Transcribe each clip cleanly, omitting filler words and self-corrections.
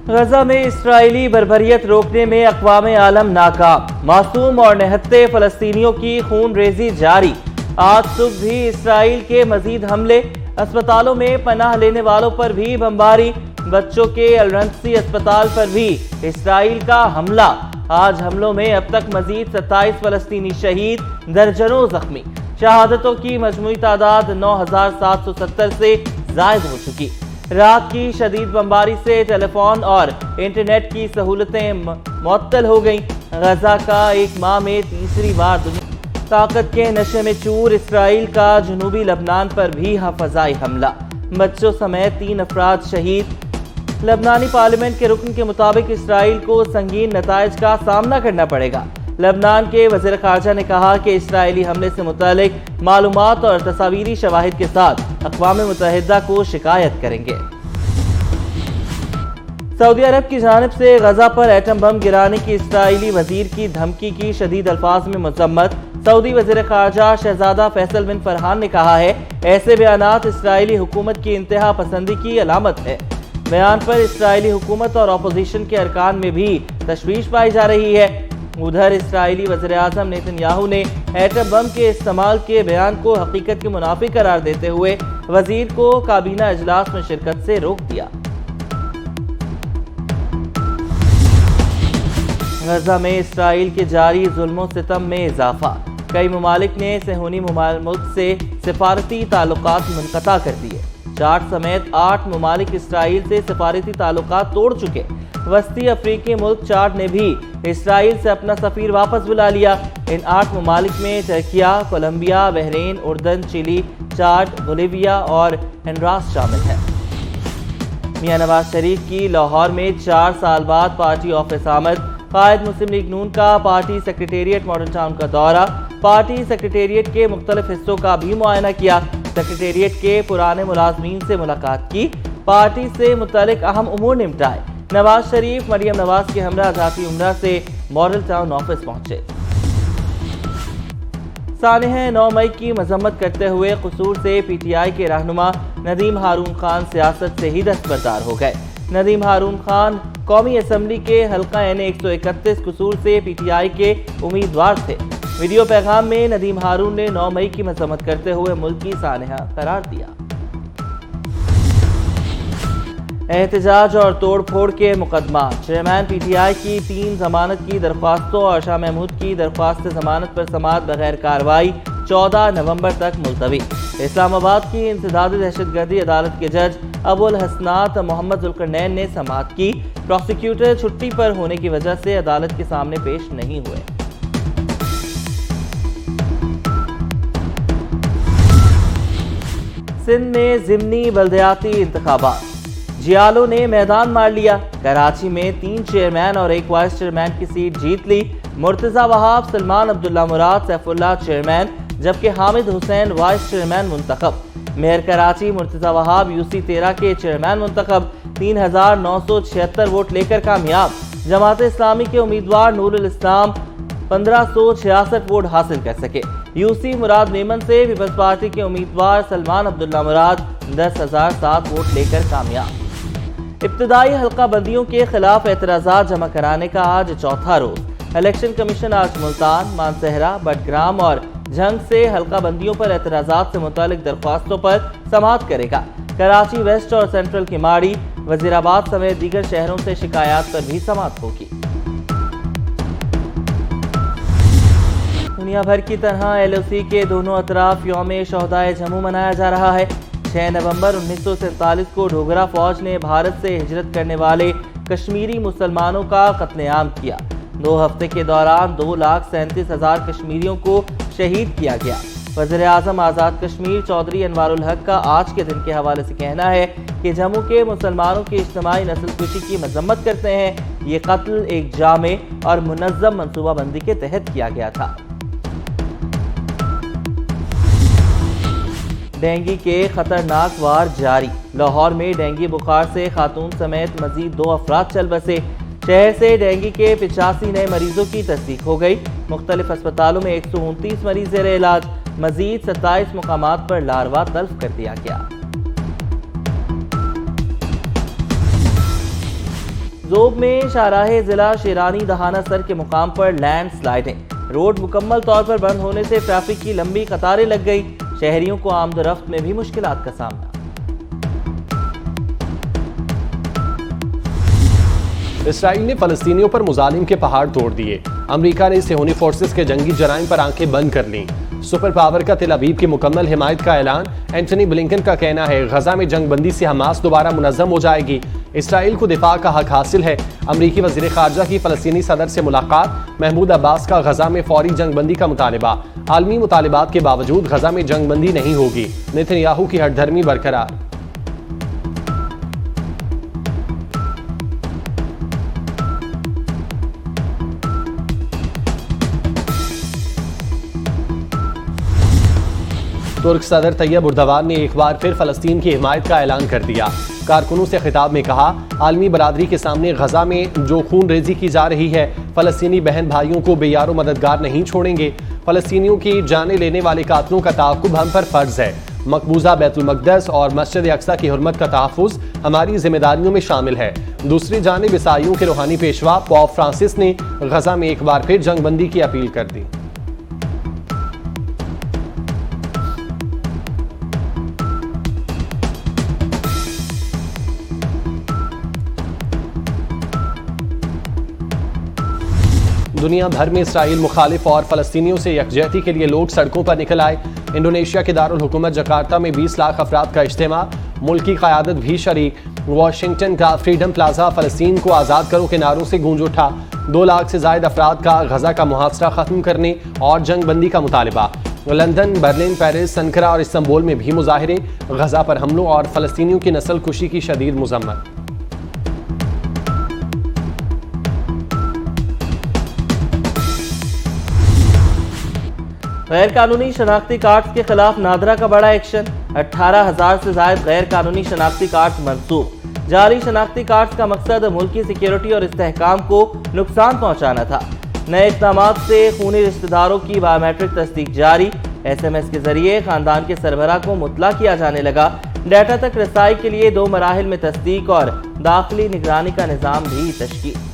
غزہ میں اسرائیلی بربریت روکنے میں اقوام عالم ناکام، معصوم اور نہتے فلسطینیوں کی خون ریزی جاری۔ آج صبح بھی اسرائیل کے مزید حملے، اسپتالوں میں پناہ لینے والوں پر بھی بمباری، بچوں کے الرنسی اسپتال پر بھی اسرائیل کا حملہ۔ آج حملوں میں اب تک مزید 27 فلسطینی شہید، درجنوں زخمی۔ شہادتوں کی مجموعی تعداد 9770 سے زائد ہو چکی۔ رات کی شدید بمباری سے ٹیلی فون اور انٹرنیٹ کی سہولتیں معطل ہو گئیں۔ غزہ کا ایک ماہ میں تیسری بار دنیا طاقت کے نشے میں چور اسرائیل کا جنوبی لبنان پر بھی فضائی حملہ، بچوں سمیت 3 افراد شہید۔ لبنانی پارلیمنٹ کے رکن کے مطابق اسرائیل کو سنگین نتائج کا سامنا کرنا پڑے گا۔ لبنان کے وزیر خارجہ نے کہا کہ اسرائیلی حملے سے متعلق معلومات اور تصاویری شواہد کے ساتھ اقوام متحدہ کو شکایت کریں گے۔ سعودی عرب کی جانب سے غزہ پر ایٹم بم گرانے کی اسرائیلی وزیر کی دھمکی کی شدید الفاظ میں مذمت۔ سعودی وزیر خارجہ شہزادہ فیصل بن فرحان نے کہا ہے، ایسے بیانات اسرائیلی حکومت کی انتہا پسندی کی علامت ہے۔ بیان پر اسرائیلی حکومت اور اپوزیشن کے ارکان میں بھی تشویش پائی جا رہی ہے۔ ادھر اسرائیلی وزیر اعظم نیتن یاہو نے ایٹم بم کے استعمال کے بیان کو حقیقت کے منافی قرار دیتے ہوئے وزیر کو کابینہ اجلاس میں شرکت سے روک دیا۔ غزہ میں اسرائیل کے جاری ظلم و ستم میں اضافہ، کئی ممالک نے صہیونی ملک سے سفارتی تعلقات منقطع کر دیے۔ چاڈ سمیت 8 ممالک اسرائیل سے سفارتی تعلقات توڑ چکے۔ وسطی افریقی ملک چاڈ نے بھی اسرائیل سے اپنا سفیر واپس بلا لیا۔ ان 8 ممالک میں ترکیہ، کولمبیا، بحرین، اردن، چلی، چاڈ، بولیویا اور ہنڈراس شامل ہیں۔ میاں نواز شریف کی لاہور میں 4 سال بعد پارٹی آفس آمد۔ قائد مسلم لیگ نون کا پارٹی سیکریٹریٹ ماڈل ٹاؤن کا دورہ، پارٹی سیکریٹریٹ کے مختلف حصوں کا بھی معائنہ کیا۔ سیکریٹریٹ کے پرانے ملازمین سے ملاقات کی، پارٹی سے متعلق اہم امور نمٹائے۔ نواز شریف مریم نواز کے ہمراہ ذاتی عمرہ سے ماڈل ٹاؤن آفس پہنچے۔ سانحہ 9 مئی کی مذمت کرتے ہوئے قصور سے پی ٹی آئی کے رہنما ندیم ہارون خان سیاست سے ہی دستبردار ہو گئے۔ ندیم ہارون خان قومی اسمبلی کے حلقہ این 131 قصور سے پی ٹی آئی کے امیدوار تھے۔ ویڈیو پیغام میں ندیم ہارون نے 9 مئی کی مذمت کرتے ہوئے ملک کی سانحہ قرار دیا۔ احتجاج اور توڑ پھوڑ کے مقدمات، چیئرمین پی ٹی آئی کی 3 ضمانت کی درخواستوں اور شاہ محمود کی درخواست ضمانت پر سماعت بغیر کارروائی 14 نومبر تک ملتوی۔ اسلام آباد کی انسداد دہشت گردی عدالت کے جج ابو الحسنات محمد ذوالقرنین نے سماعت کی۔ پروسیکیوٹر چھٹی پر ہونے کی وجہ سے عدالت کے سامنے پیش نہیں ہوئے۔ سندھ میں ضمنی بلدیاتی انتخابات، جیالو نے میدان مار لیا۔ کراچی میں 3 چیئرمین اور 1 وائس چیئرمین کی سیٹ جیت لی۔ مرتضی وہاب، سلمان عبداللہ مراد، سیف اللہ چیئرمین جبکہ حامد حسین وائس چیئرمین منتخب۔ میئر کراچی مرتضی وہاب UC 13 کے چیئرمین منتخب، 3976 ووٹ لے کر کامیاب۔ جماعت اسلامی کے امیدوار نور الاسلام 1566 ووٹ حاصل کر سکے۔ UC مراد میمن سے پیپلز پارٹی کے امیدوار سلمان عبداللہ مراد 10,007 ووٹ لے کر کامیاب۔ ابتدائی حلقہ بندیوں کے خلاف اعتراضات جمع کرانے کا آج چوتھا روز۔ الیکشن کمیشن آج ملتان، مانسہرہ، بٹگرام اور جھنگ سے حلقہ بندیوں پر اعتراضات سے متعلق درخواستوں پر سماعت کرے گا۔ کراچی ویسٹ اور سینٹرل کی ماڑی، وزیر آباد سمیت دیگر شہروں سے شکایات پر بھی سماعت ہوگی۔ دنیا بھر کی طرح LOC کے دونوں اطراف یوم شہدائے جموں منایا جا رہا ہے۔ 6 نومبر 1947 کو ڈوگرا فوج نے بھارت سے ہجرت کرنے والے کشمیری مسلمانوں کا قتل عام کیا۔ 2 ہفتے کے دوران 2,37,000 کشمیریوں کو شہید کیا گیا۔ وزیر اعظم آزاد کشمیر چودھری انوار الحق کا آج کے دن کے حوالے سے کہنا ہے کہ جموں کے مسلمانوں کی اجتماعی نسل کشی کی مذمت کرتے ہیں۔ یہ قتل ایک جامع اور منظم منصوبہ بندی کے تحت کیا گیا تھا۔ ڈینگی کے خطرناک وار جاری، لاہور میں ڈینگی بخار سے خاتون سمیت مزید 2 افراد چل بسے۔ شہر سے ڈینگی کے 85 نئے مریضوں کی تصدیق ہو گئی۔ مختلف اسپتالوں میں 129 مریض زیر علاج، مزید 27 مقامات پر لاروا تلف کر دیا گیا۔ ذوب میں شاہراہ ضلع شیرانی دہانہ سر کے مقام پر لینڈ سلائیڈنگ، روڈ مکمل طور پر بند ہونے سے ٹریفک کی لمبی قطاریں لگ گئی، شہریوں کو آمد و رفت میں بھی مشکلات کا سامنا۔ اسرائیل نے فلسطینیوں پر مظالم کے پہاڑ توڑ دیے، امریکہ نے صہیونی فورسز کے جنگی جرائم پر آنکھیں بند کر لیں، سپر پاور کا تل ابیب کی مکمل حمایت کا اعلان، اینٹنی بلنکن کا کہنا ہے غزہ میں جنگ بندی سے حماس دوبارہ منظم ہو جائے گی، اسرائیل کو دفاع کا حق حاصل ہے، امریکی وزیر خارجہ کی فلسطینی صدر سے ملاقات، محمود عباس کا غزہ میں فوری جنگ بندی کا مطالبہ، عالمی مطالبات کے باوجود غزہ میں جنگ بندی نہیں ہوگی، نیتن یاہو کی ہٹ دھرمی برقرار۔ ترک صدر طیب اردوان نے ایک بار پھر فلسطین کی حمایت کا اعلان کر دیا، کارکنوں سے خطاب میں کہا عالمی برادری کے سامنے غزہ میں جو خون ریزی کی جا رہی ہے، فلسطینی بہن بھائیوں کو بے یار و مددگار نہیں چھوڑیں گے، فلسطینیوں کی جانیں لینے والے قاتلوں کا تعاقب ہم پر فرض ہے، مقبوضہ بیت المقدس اور مسجد اقصی کی حرمت کا تحفظ ہماری ذمہ داریوں میں شامل ہے۔ دوسری جانب عیسائیوں کے روحانی پیشوا پوپ فرانسس نے غزہ میں ایک بار پھر جنگ بندی کی اپیل کر دی۔ دنیا بھر میں اسرائیل مخالف اور فلسطینیوں سے یکجہتی کے لیے لوگ سڑکوں پر نکل آئے، انڈونیشیا کے دارالحکومت جکارتا میں 20 لاکھ افراد کا اجتماع، ملک کی قیادت بھی شریک، واشنگٹن کا فریڈم پلازا فلسطین کو آزاد کرو کے نعروں سے گونج اٹھا، 2 لاکھ سے زائد افراد کا غزہ کا محاصرہ ختم کرنے اور جنگ بندی کا مطالبہ، لندن، برلن، پیرس، انقرہ اور استنبول میں بھی مظاہرے، غزہ پر حملوں اور فلسطینیوں کی نسل کشی کی شدید مذمت۔ غیر قانونی شناختی کارڈز کے خلاف نادرا کا بڑا ایکشن، 18,000 سے زائد غیر قانونی شناختی کارڈز منسوخ، جعلی شناختی کارڈز کا مقصد ملکی سیکیورٹی اور استحکام کو نقصان پہنچانا تھا، نئے اقدامات سے خونی رشتہ داروں کی بایو میٹرک تصدیق جاری، ایس ایم ایس کے ذریعے خاندان کے سربراہ کو مطلع کیا جانے لگا، ڈیٹا تک رسائی کے لیے 2 مراحل میں تصدیق اور داخلی نگرانی کا نظام بھی تشکیل۔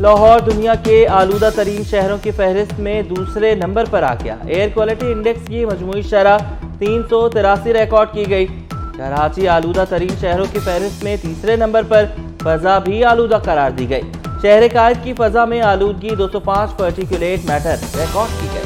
لاہور دنیا کے آلودہ ترین شہروں کی فہرست میں دوسرے نمبر پر آ گیا، ایئر کوالٹی انڈیکس کی مجموعی شرح 383 ریکارڈ کی گئی، کراچی آلودہ ترین شہروں کی فہرست میں تیسرے نمبر پر، فضا بھی آلودہ قرار دی گئی، شہر قائد کی فضا میں آلودگی 205 پارٹیکولیٹ میٹر ریکارڈ کی گئی۔